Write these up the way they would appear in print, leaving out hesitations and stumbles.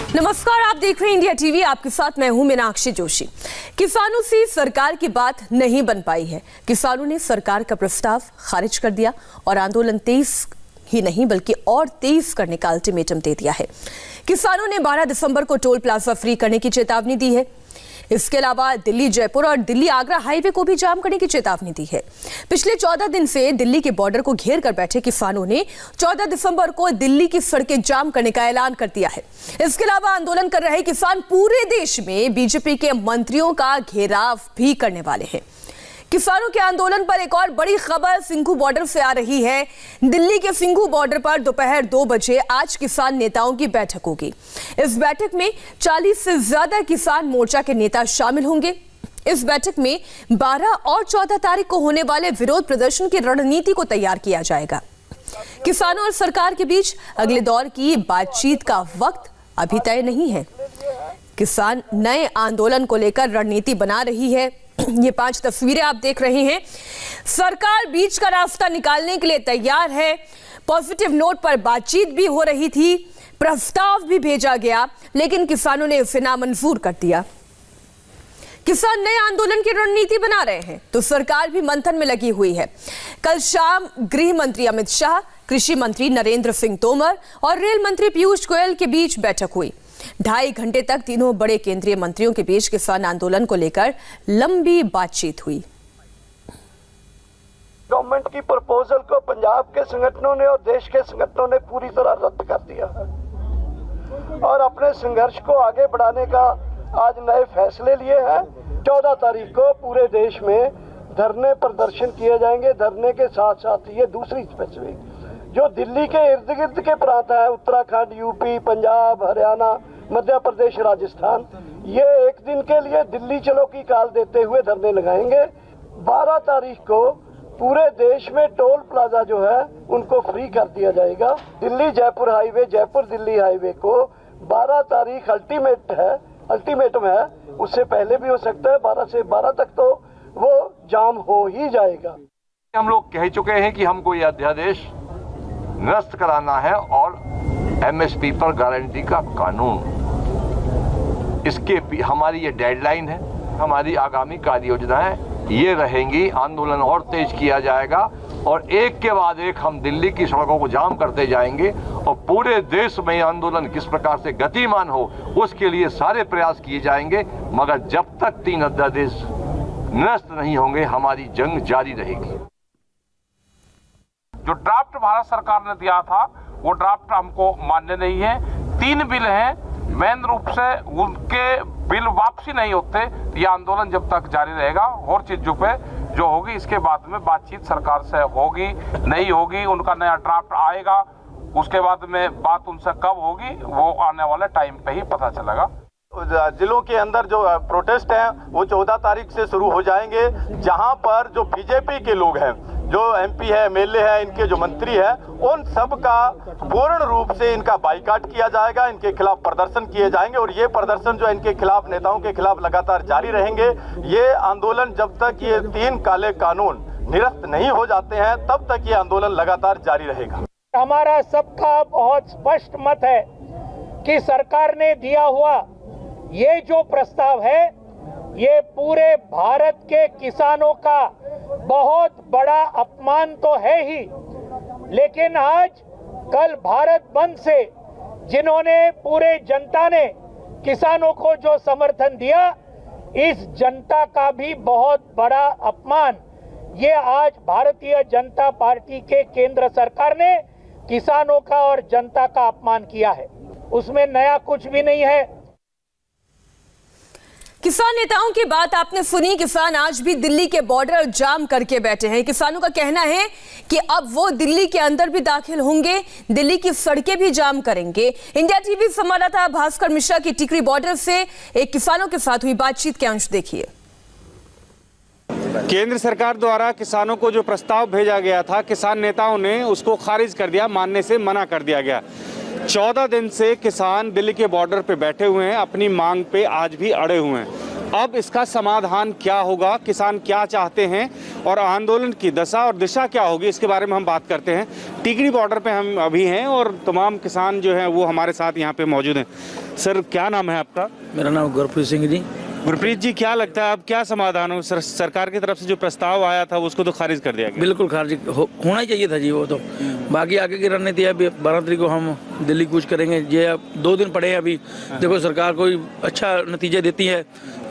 नमस्कार, आप देख रहे हैं इंडिया टीवी। आपके साथ मैं हूं मीनाक्षी जोशी। किसानों से सरकार की बात नहीं बन पाई है। किसानों ने सरकार का प्रस्ताव खारिज कर दिया और आंदोलन तेज ही नहीं बल्कि और तेज करने का अल्टीमेटम दे दिया है। किसानों ने 12 दिसंबर को टोल प्लाजा फ्री करने की चेतावनी दी है। इसके अलावा दिल्ली जयपुर और दिल्ली आगरा हाईवे को भी जाम करने की चेतावनी दी है। पिछले 14 दिन से दिल्ली के बॉर्डर को घेर कर बैठे किसानों ने 14 दिसंबर को दिल्ली की सड़कें जाम करने का ऐलान कर दिया है। इसके अलावा आंदोलन कर रहे किसान पूरे देश में बीजेपी के मंत्रियों का घेराव भी करने वाले हैं। किसानों के आंदोलन पर एक और बड़ी खबर सिंघू बॉर्डर से आ रही है। दिल्ली के सिंघू बॉर्डर पर दोपहर 2 बजे आज किसान नेताओं की बैठक होगी। इस बैठक में 40 से ज्यादा किसान मोर्चा के नेता शामिल होंगे। इस बैठक में 12 और 14 तारीख को होने वाले विरोध प्रदर्शन की रणनीति को तैयार किया जाएगा। किसानों और सरकार के बीच अगले दौर की बातचीत का वक्त अभी तय नहीं है। किसान नए आंदोलन को लेकर रणनीति बना रही है। ये 5 तस्वीरें आप देख रहे हैं। सरकार बीच का रास्ता निकालने के लिए तैयार है। पॉजिटिव नोट पर बातचीत भी हो रही थी, प्रस्ताव भी भेजा गया, लेकिन किसानों ने इसे नामंजूर कर दिया। किसान नए आंदोलन की रणनीति बना रहे हैं तो सरकार भी मंथन में लगी हुई है। कल शाम गृह मंत्री अमित शाह, कृषि मंत्री नरेंद्र सिंह तोमर और रेल मंत्री पीयूष गोयल के बीच बैठक हुई। 2.5 घंटे तक तीनों बड़े केंद्रीय मंत्रियों के बीच किसान आंदोलन को लेकर लंबी बातचीत हुई। गवर्नमेंट की प्रपोजल को पंजाब के संगठनों ने और देश के संगठनों ने पूरी तरह रद्द कर दिया है और अपने संघर्ष को आगे बढ़ाने का आज नए फैसले लिए हैं। 14 तारीख को पूरे देश में धरने प्रदर्शन किए जाएंगे। धरने के साथ साथ ये दूसरी स्पेसिफिक जो दिल्ली के इर्द गिर्द के प्रांत है, उत्तराखंड, यूपी, पंजाब, हरियाणा, मध्य प्रदेश, राजस्थान, ये एक दिन के लिए दिल्ली चलो की कॉल देते हुए धरने लगाएंगे। 12 तारीख को पूरे देश में टोल प्लाजा जो है उनको फ्री कर दिया जाएगा। दिल्ली जयपुर हाईवे, जयपुर दिल्ली हाईवे को 12 तारीख अल्टीमेटम है। उससे पहले भी हो सकता है। 12 से 12 तक तो वो जाम हो ही जाएगा। हम लोग कह चुके हैं कि हमको यह अध्यादेश निरस्त कराना है और एमएसपी पर गारंटी का कानून, इसके हमारी ये डेडलाइन है। हमारी आगामी कार्य योजनाएं ये रहेंगी। आंदोलन और तेज किया जाएगा और एक के बाद एक हम दिल्ली की सड़कों को जाम करते जाएंगे और पूरे देश में आंदोलन किस प्रकार से गतिमान हो उसके लिए सारे प्रयास किए जाएंगे। मगर जब तक 3 अध्यादेश निरस्त नहीं होंगे हमारी जंग जारी रहेगी। जो ड्राफ्ट भारत सरकार ने दिया था वो ड्राफ्ट हमको मान्य नहीं है। 3 बिल हैं, मेन रूप से उनके बिल वापसी नहीं होते ये आंदोलन जब तक जारी रहेगा। और चीजों पे जो होगी इसके बाद में बातचीत सरकार से होगी नहीं होगी, उनका नया ड्राफ्ट आएगा, उसके बाद में बात उनसे कब होगी वो आने वाले टाइम पे ही पता चलेगा। जिलों के अंदर जो प्रोटेस्ट हैं वो 14 तारीख से शुरू हो जाएंगे, जहां पर जो बीजेपी के लोग हैं, जो एमपी है, एमएलए है, इनके जो मंत्री हैं, उन सब का पूर्ण रूप से इनका बाइकाट किया जाएगा। इनके खिलाफ प्रदर्शन किए जाएंगे और ये प्रदर्शन जो इनके खिलाफ, नेताओं के खिलाफ लगातार जारी रहेंगे। ये आंदोलन जब तक ये 3 काले कानून निरस्त नहीं हो जाते हैं तब तक ये आंदोलन लगातार जारी रहेगा। हमारा सबका बहुत स्पष्ट मत है कि सरकार ने दिया हुआ ये जो प्रस्ताव है ये पूरे भारत के किसानों का बहुत बड़ा अपमान तो है ही, लेकिन आज कल भारत बंद से जिन्होंने पूरे जनता ने किसानों को जो समर्थन दिया, इस जनता का भी बहुत बड़ा अपमान ये आज भारतीय जनता पार्टी के केंद्र सरकार ने किसानों का और जनता का अपमान किया है। उसमें नया कुछ भी नहीं है। किसान नेताओं की बात आपने सुनी। किसान आज भी दिल्ली के बॉर्डर जाम करके बैठे हैं। किसानों का कहना है कि अब वो दिल्ली के अंदर भी दाखिल होंगे, दिल्ली की सड़कें भी जाम करेंगे। इंडिया टीवी संवाददाता भास्कर मिश्रा की टिकरी बॉर्डर से एक किसानों के साथ हुई बातचीत के अंश देखिए। केंद्र सरकार द्वारा किसानों को जो प्रस्ताव भेजा गया था, किसान नेताओं ने उसको खारिज कर दिया, मानने से मना कर दिया गया। 14 दिन से किसान दिल्ली के बॉर्डर पे बैठे हुए हैं, अपनी मांग पे आज भी अड़े हुए हैं। अब इसका समाधान क्या होगा, किसान क्या चाहते हैं और आंदोलन की दशा और दिशा क्या होगी, इसके बारे में हम बात करते हैं। टिकरी बॉर्डर पे हम अभी हैं और तमाम किसान जो हैं वो हमारे साथ यहाँ पे मौजूद हैं। सर, क्या नाम है आपका? मेरा नाम गुरप्रीत सिंह जी। गुरप्रीत जी, क्या लगता है अब क्या समाधान हो? सरकार की तरफ से जो प्रस्ताव आया था उसको तो खारिज कर दिया गया। बिल्कुल खारिज होना ही चाहिए था जी वो तो। बाकी आगे की रणनीति है, अभी 12 तारीख को हम दिल्ली कूच करेंगे। ये अब 2 दिन पड़े हैं अभी, देखो सरकार कोई अच्छा नतीजा देती है,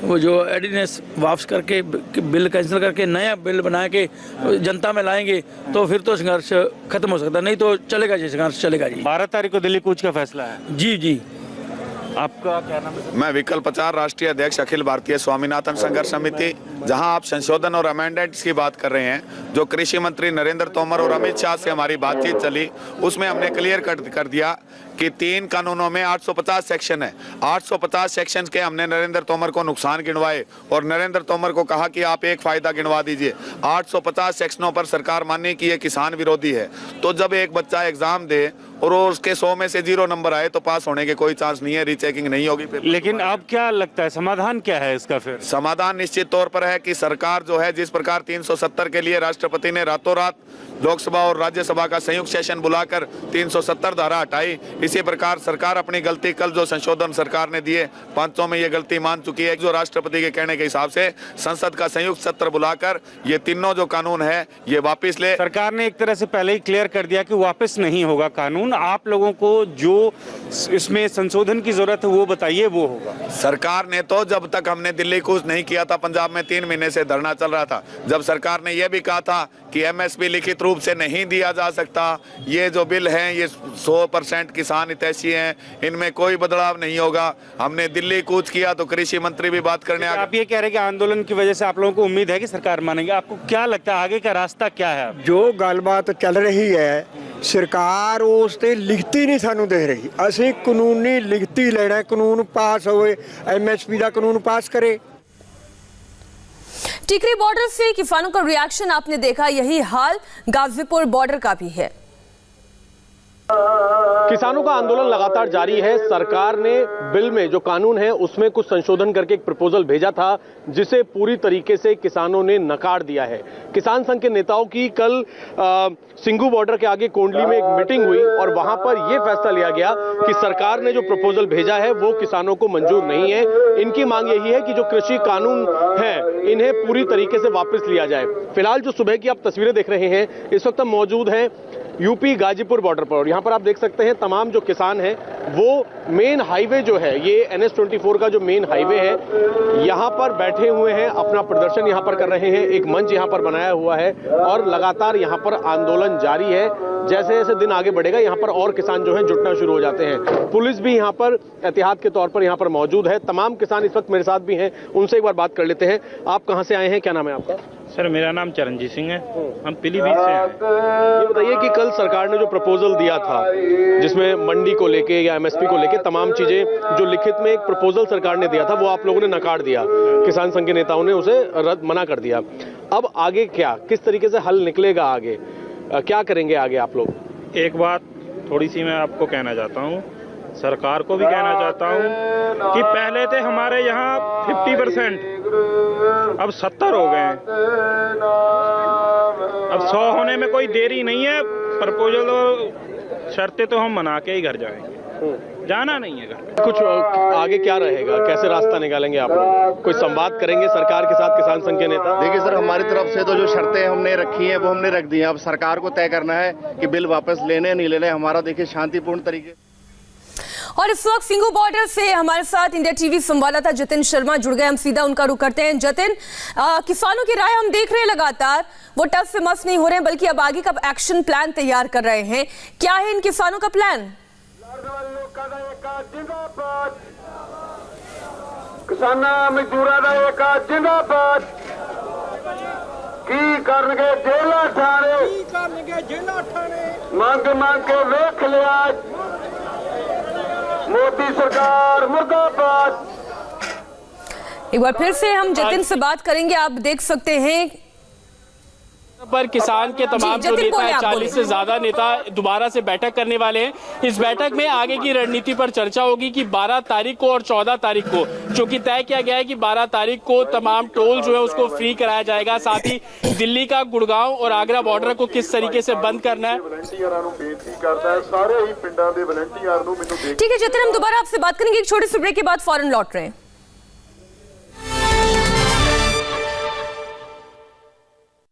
वो जो एडिनेस वापस करके बिल कैंसिल करके नया बिल बना के जनता में लाएंगे तो फिर तो संघर्ष खत्म हो सकता है, नहीं तो चलेगा जी, संघर्ष चलेगा जी। 12 तारीख को दिल्ली कूच का फैसला है। जी जी। आपका क्या नाम है? मैं विकल्प 4 राष्ट्रीय अध्यक्ष अखिल भारतीय स्वामीनाथन संघर्ष समिति। जहां आप संशोधन और अमेंडमेंट्स की बात कर रहे हैं, जो कृषि मंत्री नरेंद्र तोमर और अमित शाह से हमारी बातचीत चली, उसमें हमने क्लियर कर दिया कि 3 कानूनों में 850 सेक्शन है। 850 सेक्शन के हमने नरेंद्र तोमर को नुकसान गिनवाए और नरेंद्र तोमर को कहा कि आप एक फायदा गिनवा दीजिए। 850 सेक्शनों पर सरकार मानी कि ये किसान विरोधी है। तो जब एक बच्चा एग्जाम दे और उसके 100 में से 0 नंबर आए तो पास होने के कोई चांस नहीं है, रीचेकिंग नहीं होगी। लेकिन अब क्या लगता है समाधान क्या है इसका? फिर समाधान निश्चित तौर पर है कि सरकार जो है, जिस प्रकार 370 के लिए राष्ट्रपति ने रातों रात लोकसभा और राज्यसभा का संयुक्त सेशन बुलाकर 370 धारा हटाई, इसी प्रकार सरकार अपनी गलती, कल जो संशोधन सरकार ने दिए 500 में ये गलती मान चुकी है। जो राष्ट्रपति के कहने के हिसाब से संसद का संयुक्त सत्र बुलाकर ये तीनों जो कानून है ये वापस ले। सरकार ने एक तरह से पहले ही क्लियर कर दिया कि वापस नहीं होगा कानून। आप लोगों को जो इसमें संशोधन की जरूरत है वो बताइए, वो होगा। सरकार ने तो जब तक हमने दिल्ली कूच नहीं किया था, पंजाब में 3 महीने से धरना चल रहा था, जब सरकार ने यह भी कहा था कि एमएसपी लिखित रूप से नहीं दिया जा सकता, ये जो बिल हैं ये 100% किसान हितैषी हैं, इनमें कोई बदलाव नहीं होगा। हमने दिल्ली कूच किया तो कृषि मंत्री भी बात करने आप ये कह रहे हैं कि आंदोलन की वजह से आप लोगों को उम्मीद है कि सरकार मानेगी। आपको क्या लगता है आगे का रास्ता क्या है? जो गलबात चल रही है, सरकार उस ते लिखती नहीं सानू दे रही। ਅਸੀਂ ਕਾਨੂੰਨੀ ਲਿਖਤੀ ਲੈਣਾ, ਕਾਨੂੰਨ ਪਾਸ ਹੋਵੇ, एमएसपी ਦਾ ਕਾਨੂੰਨ ਪਾਸ करे। टिकरी बॉर्डर से किसानों का रिएक्शन आपने देखा, यही हाल गाजीपुर बॉर्डर का भी है। किसानों का आंदोलन लगातार जारी है। सरकार ने बिल में जो कानून है उसमें कुछ संशोधन करके एक प्रपोजल भेजा था, जिसे पूरी तरीके से किसानों ने नकार दिया है। किसान संघ के नेताओं की कल सिंघू बॉर्डर के आगे कोंडली में एक मीटिंग हुई और वहां पर यह फैसला लिया गया कि सरकार ने जो प्रपोजल भेजा है वो किसानों को मंजूर नहीं है। इनकी मांग यही है कि जो कृषि कानून है इन्हें पूरी तरीके से वापस लिया जाए। फिलहाल जो सुबह की आप तस्वीरें देख रहे हैं, इस वक्त हम मौजूद हैं यूपी गाजीपुर बॉर्डर पर और यहाँ पर आप देख सकते हैं तमाम जो किसान हैं वो मेन हाईवे जो है, ये NH-24 का जो मेन हाईवे है, यहाँ पर बैठे हुए हैं, अपना प्रदर्शन यहाँ पर कर रहे हैं। एक मंच यहाँ पर बनाया हुआ है और लगातार यहाँ पर आंदोलन जारी है। जैसे जैसे दिन आगे बढ़ेगा यहाँ पर और किसान जो हैं जुटना शुरू हो जाते हैं। पुलिस भी यहाँ पर एहतियात के तौर पर यहाँ पर मौजूद है। तमाम किसान इस वक्त मेरे साथ भी हैं, उनसे एक बार बात कर लेते हैं। आप कहाँ से आए हैं, क्या नाम है आपका? सर, मेरा नाम चरणजीत सिंह है, हम पीलीभीत से हैं। ये बताइए कि कल सरकार ने जो प्रपोजल दिया था, जिसमें मंडी को लेके या एमएसपी को लेके तमाम चीजें जो लिखित में एक प्रपोजल सरकार ने दिया था, वो आप लोगों ने नकार दिया, किसान संघ के नेताओं ने उसे रद्द मना कर दिया। अब आगे क्या, किस तरीके से हल निकलेगा, आगे क्या करेंगे आगे आप लोग? एक बात थोड़ी सी मैं आपको कहना चाहता हूँ, सरकार को भी कहना चाहता हूँ कि पहले थे हमारे यहाँ 50%, अब 70 हो गए हैं। अब 100 होने में कोई देरी नहीं है। प्रपोजल और शर्तें तो हम मना के ही घर जाएंगे, जाना नहीं है घर। कुछ आगे क्या रहेगा, कैसे रास्ता निकालेंगे आप लोग? कोई संवाद करेंगे सरकार के साथ, किसान संघ के नेता? देखिए सर, हमारी तरफ से तो जो शर्तें हमने रखी हैं वो हमने रख दी हैं। अब सरकार को तय करना है कि बिल वापस लेने नहीं लेने। हमारा देखिए शांतिपूर्ण तरीके। और इस वक्त सिंघू बॉर्डर से हमारे साथ इंडिया टीवी संवाददाता जतिन शर्मा जुड़ गए। हम सीधा उनका रुख करते हैं। जतिन, किसानों की राय हम देख रहे हैं लगातार, वो टस से मस नहीं हो रहे हैं, बल्कि अब आगे का एक्शन प्लान तैयार कर रहे हैं। क्या है इन किसानों का प्लान? किसाना मजदूरा दा एक जिंदाबाद की करनगे जेला ठाणे मांग मांग के वेख लिया मोदी सरकार मुर्दाबाद। एक बार फिर से हम जतिन से बात करेंगे। आप देख सकते हैं पर किसान के तमाम जो नेता हैं, 40 से ज्यादा नेता दोबारा से बैठक करने वाले हैं। इस बैठक में आगे की रणनीति पर चर्चा होगी कि 12 तारीख को और 14 तारीख को, चूंकि तय किया गया है कि 12 तारीख को तमाम टोल जो है उसको फ्री कराया जाएगा, साथ ही दिल्ली का गुड़गांव और आगरा बॉर्डर को किस तरीके से बंद करना है। ठीक है जतिन, हम दोबारा आपसे बात करेंगे एक छोटे से ब्रेक के बाद, फौरन लौट रहे हैं।